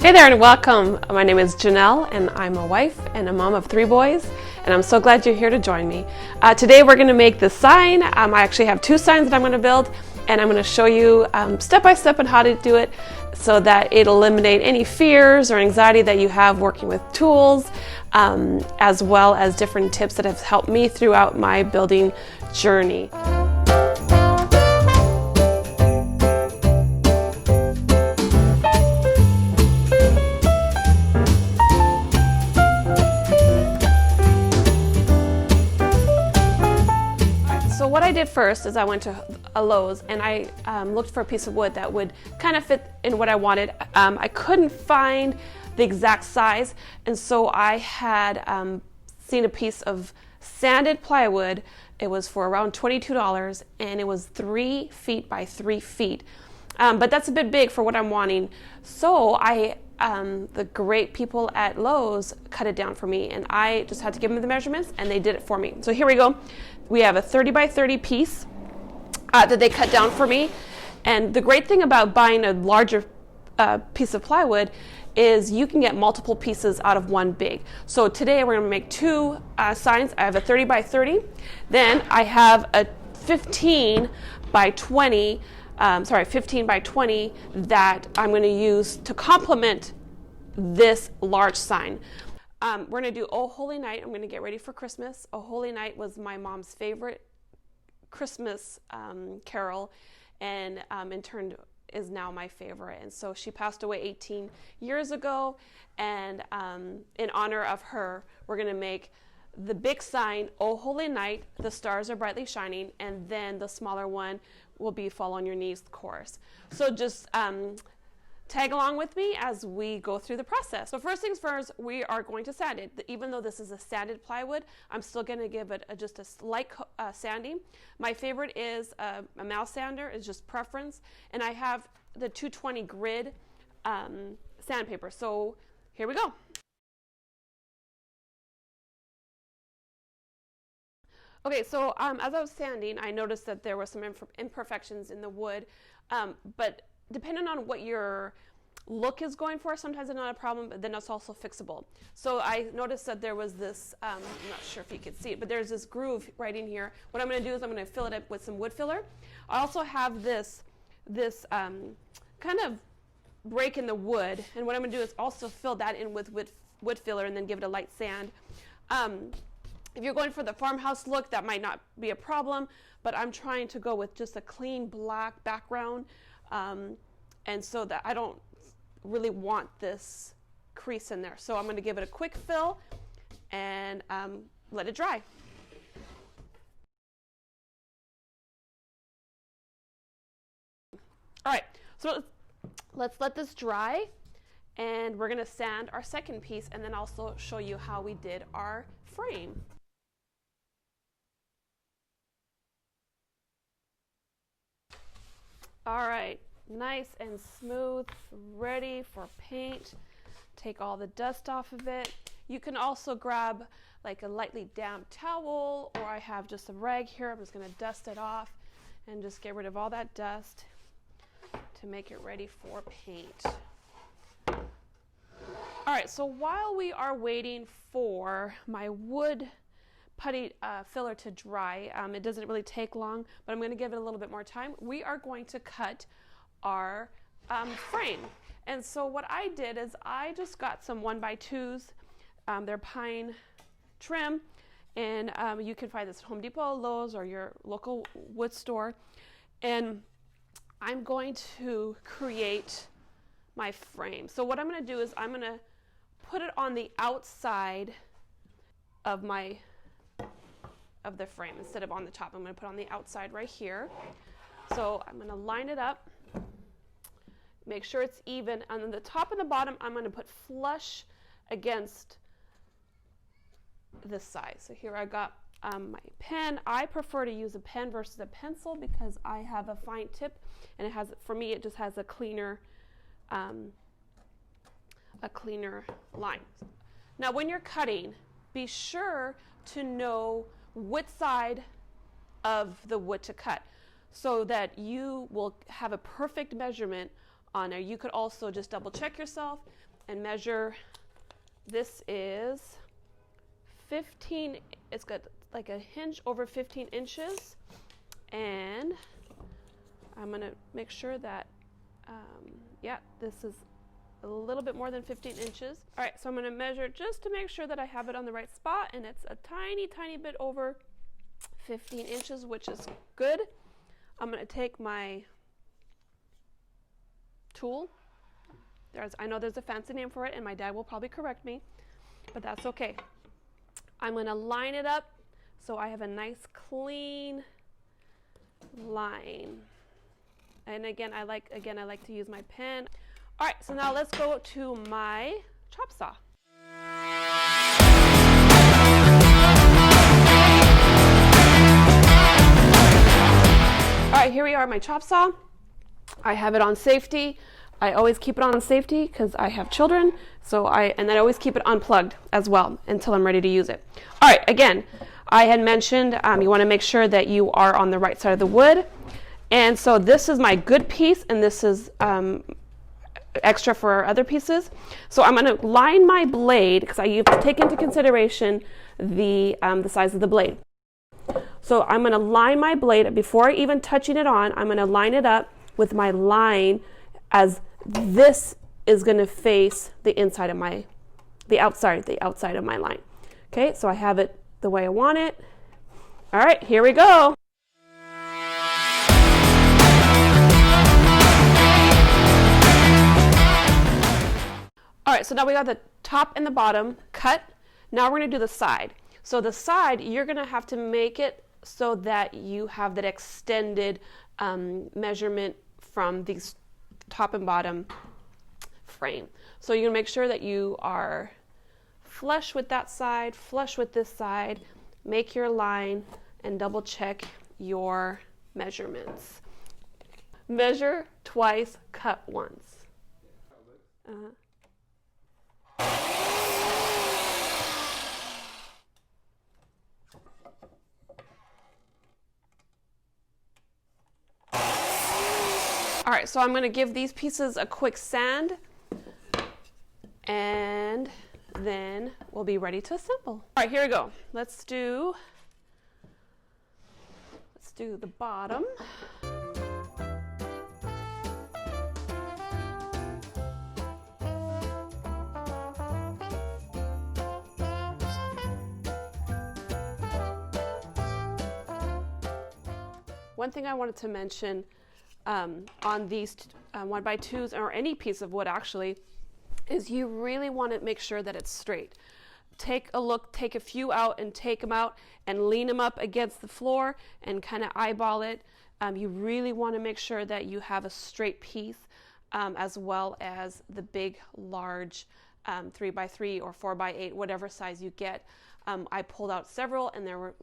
Hey there and welcome. My name is Janelle and I'm a wife and a mom of 3 boys, and I'm so glad you're here to join me. Today we're going to make the sign. I actually have 2 signs that I'm going to build, and I'm going to show you step by step on how to do it so that it'll eliminate any fears or anxiety that you have working with tools, as well as different tips that have helped me throughout my building journey. So what I did first is I went to a Lowe's and I looked for a piece of wood that would kind of fit in what I wanted. I couldn't find the exact size, and so I had seen a piece of sanded plywood. It was for around $22 and it was 3 feet by 3 feet. But that's a bit big for what I'm wanting. So the great people at Lowe's cut it down for me, and I just had to give them the measurements and they did it for me. So here we go. We have a 30 by 30 piece that they cut down for me. And the great thing about buying a larger piece of plywood is you can get multiple pieces out of one big. So today we're going to make 2 signs. I have a 30 by 30. Then I have a 15 by 20 that I'm going to use to complement this large sign. We're going to do Oh Holy Night. I'm going to get ready for Christmas. Oh Holy Night was my mom's favorite Christmas carol, and in turn is now my favorite. And so she passed away 18 years ago, and in honor of her, we're going to make the big sign, Oh Holy Night, the stars are brightly shining, and then the smaller one will be Fall on Your Knees chorus. So just tag along with me as we go through the process. So first things first, we are going to sand it. Even though this is a sanded plywood, I'm still going to give it just a slight sanding. My favorite is a mouse sander. It's just preference. And I have the 220 grit sandpaper. So here we go. Okay, so as I was sanding, I noticed that there were some imperfections in the wood, but depending on what your look is going for, sometimes it's not a problem, but then it's also fixable. So I noticed that there was this, I'm not sure if you could see it, but there's this groove right in here. What I'm going to do is I'm going to fill it up with some wood filler. I also have this kind of break in the wood, and what I'm going to do is also fill that in with wood filler and then give it a light sand. If you're going for the farmhouse look, that might not be a problem, but I'm trying to go with just a clean black background, and so that I don't really want this crease in there. So I'm going to give it a quick fill and let it dry. All right, so let's let this dry, and we're going to sand our second piece and then also show you how we did our frame. All right, nice and smooth, ready for paint. Take all the dust off of it. You can also grab like a lightly damp towel, or I have just a rag here. I'm just going to dust it off and just get rid of all that dust to make it ready for paint. All right, so while we are waiting for my wood putty filler to dry, it doesn't really take long, but I'm going to give it a little bit more time. We are going to cut our frame. And so what I did is I just got some 1x2s. They're pine trim, and you can find this at Home Depot, Lowe's, or your local wood store. And I'm going to create my frame. So what I'm going to do is I'm going to put it on the outside of the frame instead of on the top. I'm going to put it on the outside right here. So I'm going to line it up, make sure it's even, and then the top and the bottom I'm going to put flush against this side. So here I got my pen. I prefer to use a pen versus a pencil because I have a fine tip, and it has, for me, it just has a cleaner line. Now when you're cutting, be sure to know which side of the wood to cut so that you will have a perfect measurement on there. You could also just double check yourself and measure. This is 15, it's got like a hinge over 15 inches. And I'm gonna make sure that, yeah, this is a little bit more than 15 inches. All right, so I'm gonna measure just to make sure that I have it on the right spot, and it's a tiny, tiny bit over 15 inches, which is good. I'm gonna take my tool. I know there's a fancy name for it, and my dad will probably correct me, but that's okay. I'm gonna line it up so I have a nice clean line. And again, I like to use my pen. All right, so now let's go to my chop saw. All right, here we are, my chop saw. I have it on safety. I always keep it on safety because I have children, and I always keep it unplugged as well until I'm ready to use it. All right, again, I had mentioned you want to make sure that you are on the right side of the wood. And so this is my good piece, and this is extra for our other pieces. So I'm going to line my blade because I have to take into consideration the size of the blade. So I'm going to line my blade before even touching it on. I'm going to line it up with my line as this is going to face the inside of the outside of my line. Okay, so I have it the way I want it. All right, here we go. All right, so now we got the top and the bottom cut. Now we're going to do the side. So the side, you're going to have to make it so that you have that extended measurement from these top and bottom frame. So you're going to make sure that you are flush with that side, flush with this side, make your line, and double check your measurements. Measure twice, cut once. All right, so I'm going to give these pieces a quick sand, and then we'll be ready to assemble. All right, here we go. Let's do the bottom. One thing I wanted to mention on these 1x2s, or any piece of wood actually, is you really want to make sure that it's straight. Take a look, take a few out and take them out and lean them up against the floor and kind of eyeball it. You really want to make sure that you have a straight piece, as well as the big, large 3x3 or 4x8, whatever size you get. I pulled out several, and there were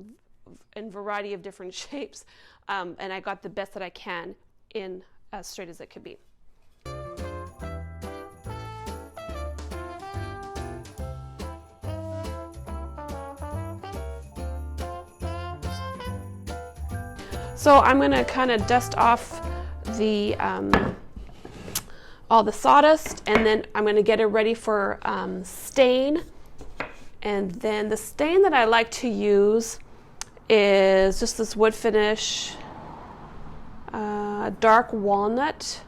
in a variety of different shapes, and I got the best that I can in as straight as it could be. So I'm going to kind of dust off the all the sawdust, and then I'm going to get it ready for stain. And then the stain that I like to use is just this wood finish, dark walnut.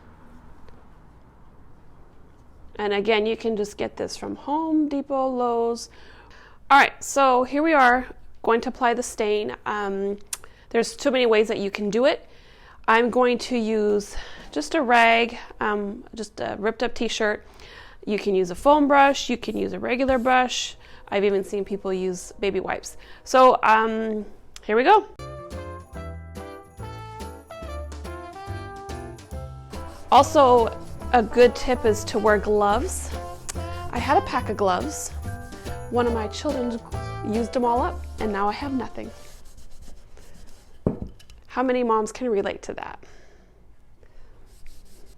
And again, you can just get this from Home Depot, Lowe's. All right, so here we are going to apply the stain. There's too many ways that you can do it. I'm going to use just a rag, just a ripped up t-shirt. You can use a foam brush, you can use a regular brush. I've even seen people use baby wipes. So here we go. Also, a good tip is to wear gloves. I had a pack of gloves. One of my children used them all up, and now I have nothing. How many moms can relate to that?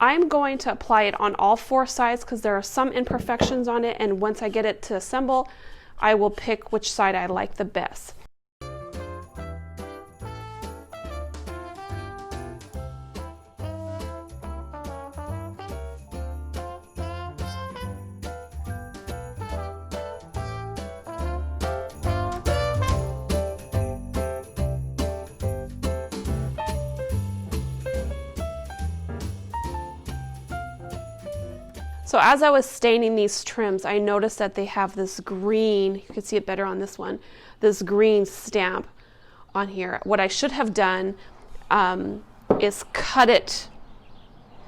I'm going to apply it on all four sides because there are some imperfections on it, and once I get it to assemble, I will pick which side I like the best. So as I was staining these trims, I noticed that they have this green, you can see it better on this one, this green stamp on here. What I should have done is cut it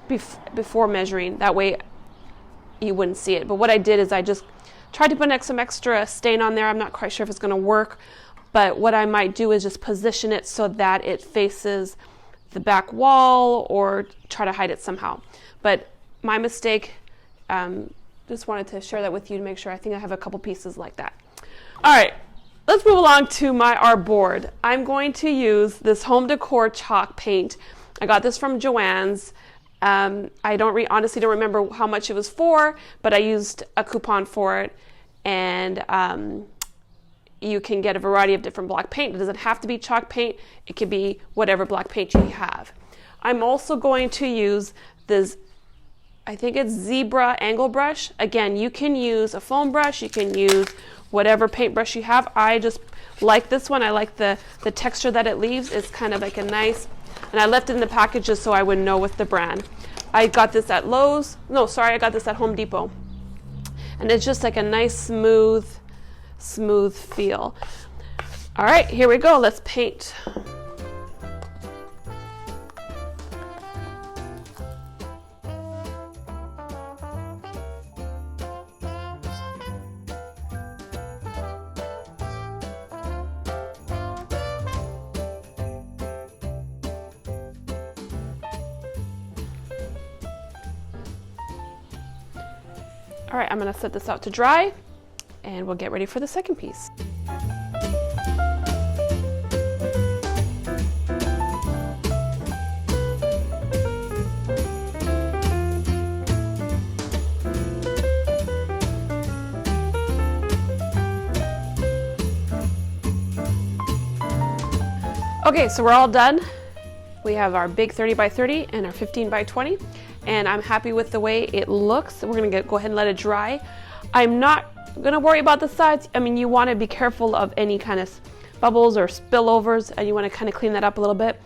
before measuring. That way you wouldn't see it. But what I did is I just tried to put some extra stain on there. I'm not quite sure if it's going to work, but what I might do is just position it so that it faces the back wall or try to hide it somehow. But my mistake, just wanted to share that with you to make sure. I think I have a couple pieces like that. All right, let's move along to our board. I'm going to use this home decor chalk paint. I got this from Joann's. I honestly don't remember how much it was for, but I used a coupon for it, and you can get a variety of different black paint. It doesn't have to be chalk paint. It could be whatever black paint you have. I'm also going to use this, I think it's Zebra angle brush. Again, you can use a foam brush, you can use whatever paintbrush you have. I just like this one. I like the texture that it leaves. It's kind of like a nice, and I left it in the package just so I would know with the brand. I got this at Lowe's. No, sorry, I got this at Home Depot. And it's just like a nice smooth feel. All right, here we go. Let's paint. All right, I'm gonna set this out to dry and we'll get ready for the second piece. Okay, so we're all done. We have our big 30 by 30 and our 15 by 20. And I'm happy with the way it looks. We're gonna go ahead and let it dry. I'm not gonna worry about the sides. I mean, you wanna be careful of any kind of bubbles or spillovers, and you wanna kind of clean that up a little bit.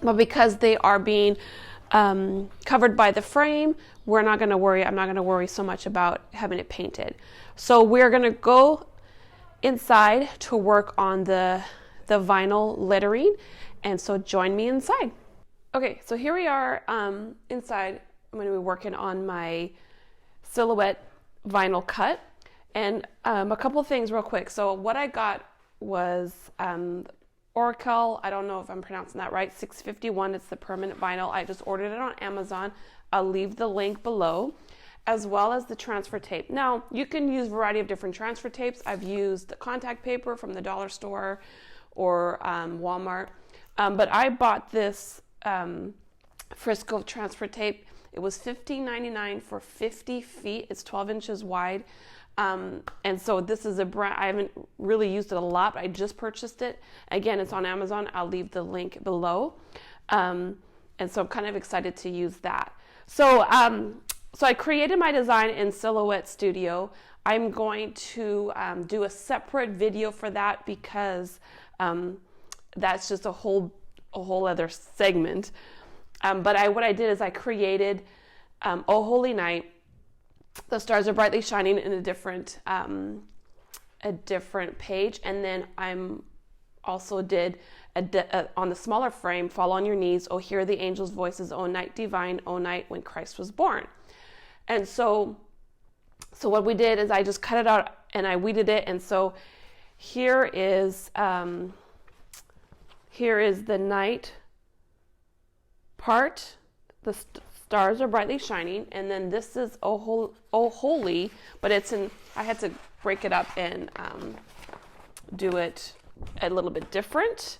But because they are being covered by the frame, I'm not gonna worry so much about having it painted. So we're gonna go inside to work on the vinyl lettering, and so join me inside. Okay, so here we are inside. I'm going to be working on my silhouette vinyl cut, and a couple of things real quick. So what I got was Oracle, I don't know if I'm pronouncing that right, 651. It's the permanent vinyl. I just ordered it on Amazon. I'll leave the link below, as well as the transfer tape. Now, you can use a variety of different transfer tapes. I've used the contact paper from the dollar store or Walmart, but I bought this Frisco transfer tape. It was $15.99 for 50 feet. It's 12 inches wide. And so this is a brand, I haven't really used it a lot, but I just purchased it. Again, it's on Amazon. I'll leave the link below. And so I'm kind of excited to use that. So I created my design in Silhouette Studio. I'm going to do a separate video for that because that's just a whole other segment. But what I did is I created Oh Holy Night, the stars are brightly shining in a different page, and then I'm also did on the smaller frame, Fall on Your Knees, Oh Hear the Angels' Voices, Oh Night Divine, Oh Night When Christ Was Born. And so what we did is I just cut it out and I weeded it, and so here is the night part, the stars are brightly shining, and then this is Oh Holy, but I had to break it up and do it a little bit different,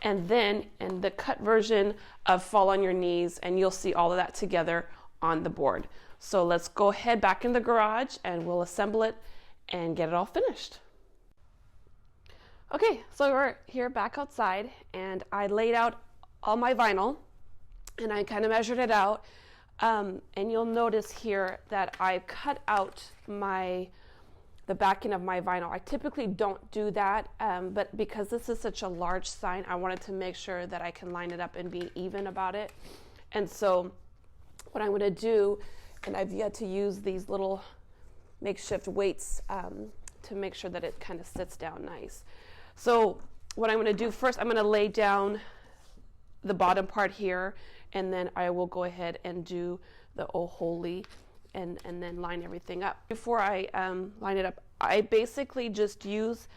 and then in the cut version of Fall on Your Knees, and you'll see all of that together on the board. So let's go ahead back in the garage and we'll assemble it and get it all finished. Okay, so we're here back outside, and I laid out all my vinyl and I kind of measured it out, and you'll notice here that I cut out the backing of my vinyl. I typically don't do that, but because this is such a large sign, I wanted to make sure that I can line it up and be even about it. And so what I'm going to do And I've yet to use these little makeshift weights to make sure that it kind of sits down nice. So what I'm going to do first, I'm going to lay down the bottom part here, and then I will go ahead and do the Oh Holy and then line everything up. Before I line it up, I basically just use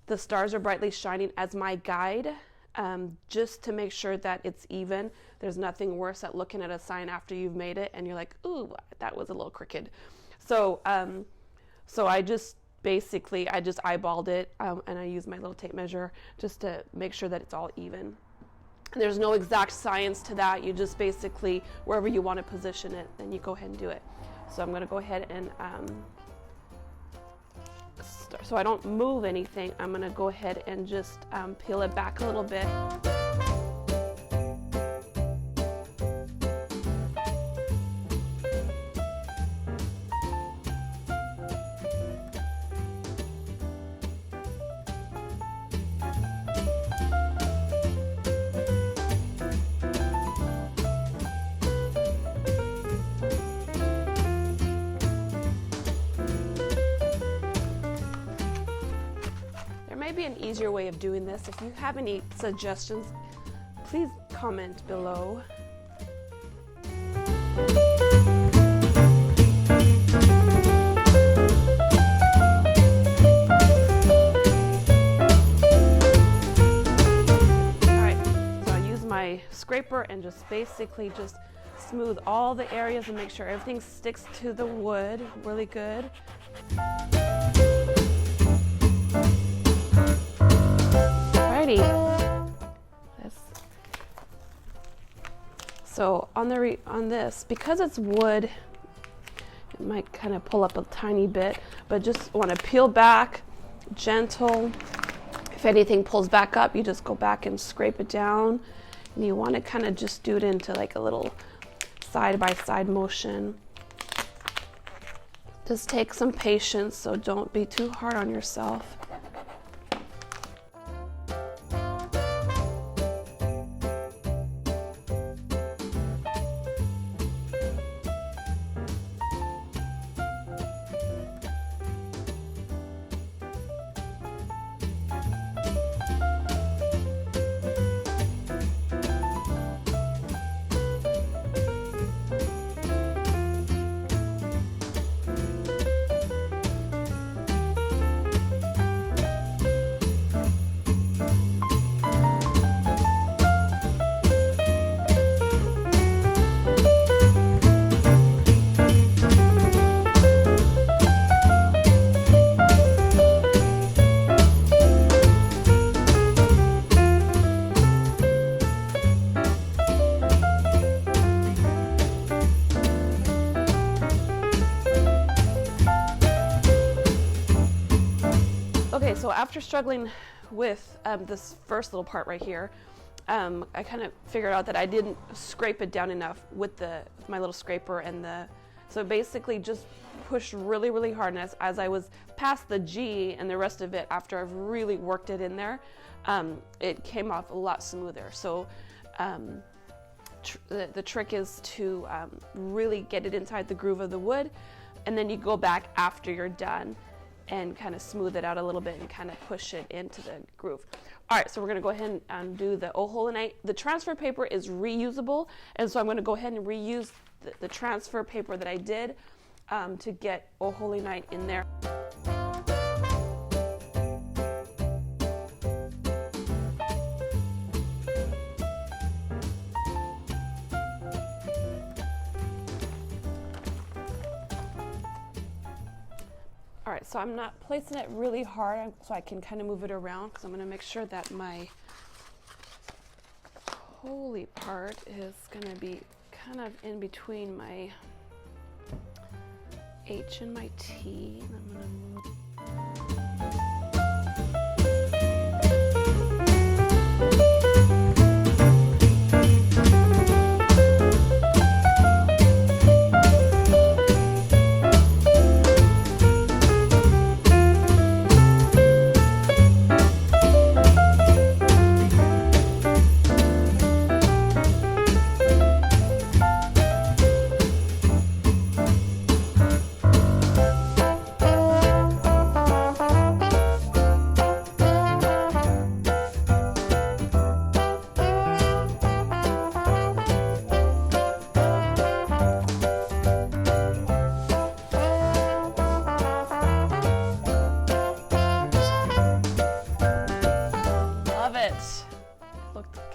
the Stars Are Brightly Shining as my guide, just to make sure that it's even. There's nothing worse at looking at a sign after you've made it and you're like, ooh, that was a little crooked. So I just basically, I just eyeballed it, and I use my little tape measure just to make sure that it's all even. There's no exact science to that. You just basically, wherever you want to position it, then you go ahead and do it. So I'm going to go ahead and start. So I don't move anything, I'm going to go ahead and just peel it back a little bit. Be an easier way of doing this. If you have any suggestions, please comment below. Alright, so I use my scraper and just basically just smooth all the areas and make sure everything sticks to the wood really good. So on this, because it's wood, it might kind of pull up a tiny bit, but just want to peel back, gentle. If anything pulls back up, you just go back and scrape it down. And you want to kind of just do it into like a little side-by-side motion. Just take some patience, so don't be too hard on yourself. Okay, so after struggling with this first little part right here, I kind of figured out that I didn't scrape it down enough with my little scraper so basically just pushed really, really hard. And as I was past the G and the rest of it, after I've really worked it in there, it came off a lot smoother. So the trick is to really get it inside the groove of the wood, and then you go back after you're done and kind of smooth it out a little bit and kind of push it into the groove. All right, so we're going to go ahead and do the Oh Holy Night. The transfer paper is reusable, and so I'm going to go ahead and reuse the transfer paper that I did to get Oh Holy Night in there. All right, so I'm not placing it really hard, so I can kind of move it around, because I'm going to make sure that my holy part is going to be kind of in between my H and my T. And I'm going to move.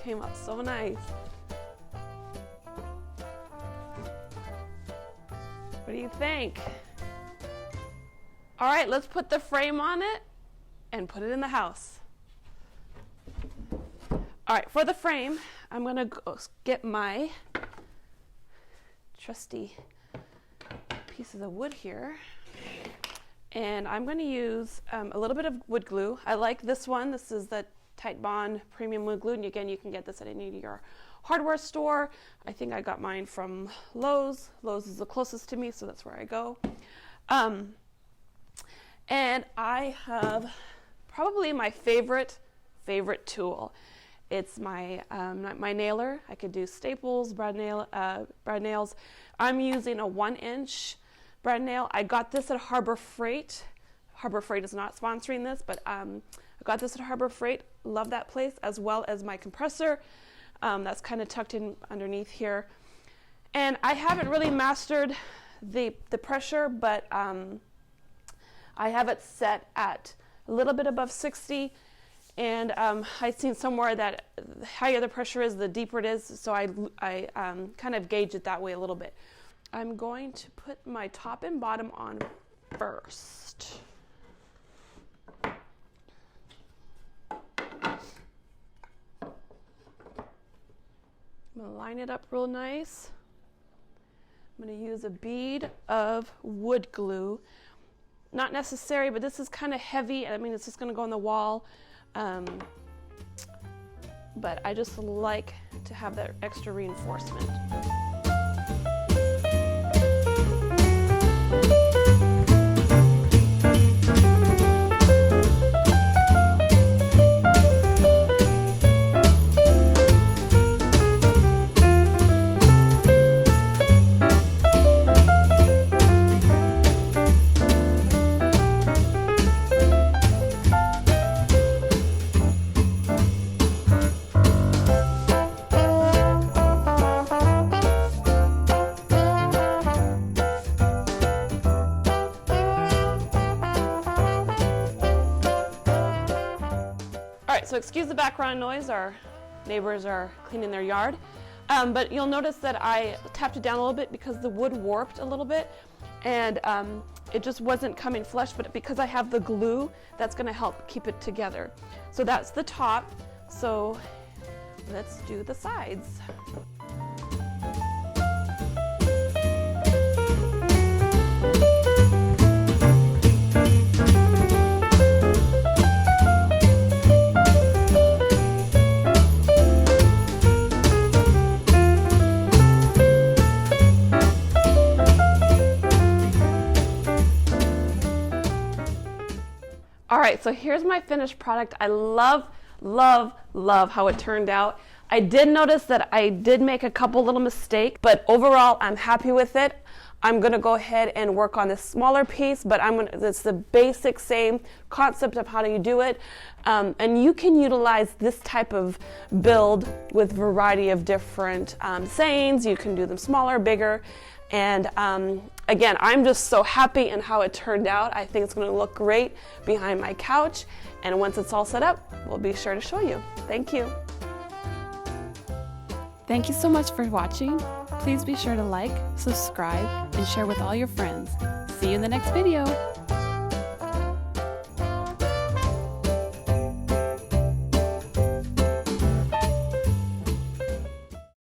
came out so nice. What do you think? All right, let's put the frame on it and put it in the house. All right, for the frame, I'm gonna go get my trusty pieces of wood here. And I'm gonna use a little bit of wood glue. I like this one. This is the Titebond Premium Wood Glue. And again, you can get this at any of your hardware store. I think I got mine from Lowe's. Lowe's is the closest to me, so that's where I go. And I have probably my favorite tool. It's my my nailer. I could do staples, brad nails. I'm using a 1-inch brad nail. I got this at Harbor Freight. Harbor Freight is not sponsoring this, but I got this at Harbor Freight. Love that place, as well as my compressor. That's kind of tucked in underneath here. And I haven't really mastered the pressure, but I have it set at a little bit above 60. And I've seen somewhere that the higher the pressure is, the deeper it is. So I kind of gauge it that way a little bit. I'm going to put my top and bottom on first. I'm going to line it up real nice. I'm going to use a bead of wood glue. Not necessary, but this is kind of heavy. I mean, it's just going to go on the wall. But I just like to have that extra reinforcement. So excuse the background noise, our neighbors are cleaning their yard. But you'll notice that I tapped it down a little bit because the wood warped a little bit and it just wasn't coming flush, but because I have the glue, that's gonna help keep it together. So that's the top, so let's do the sides. All right, so here's my finished product. I love how it turned out. I did notice that I did make a couple little mistakes, but overall I'm happy with it. I'm gonna go ahead and work on this smaller piece, but it's the basic same concept of how do you do it. And you can utilize this type of build with a variety of different sayings. You can do them smaller, bigger. And again, I'm just so happy in how it turned out. I think it's going to look great behind my couch. And once it's all set up, we'll be sure to show you. Thank you. Thank you so much for watching. Please be sure to like, subscribe, and share with all your friends. See you in the next video.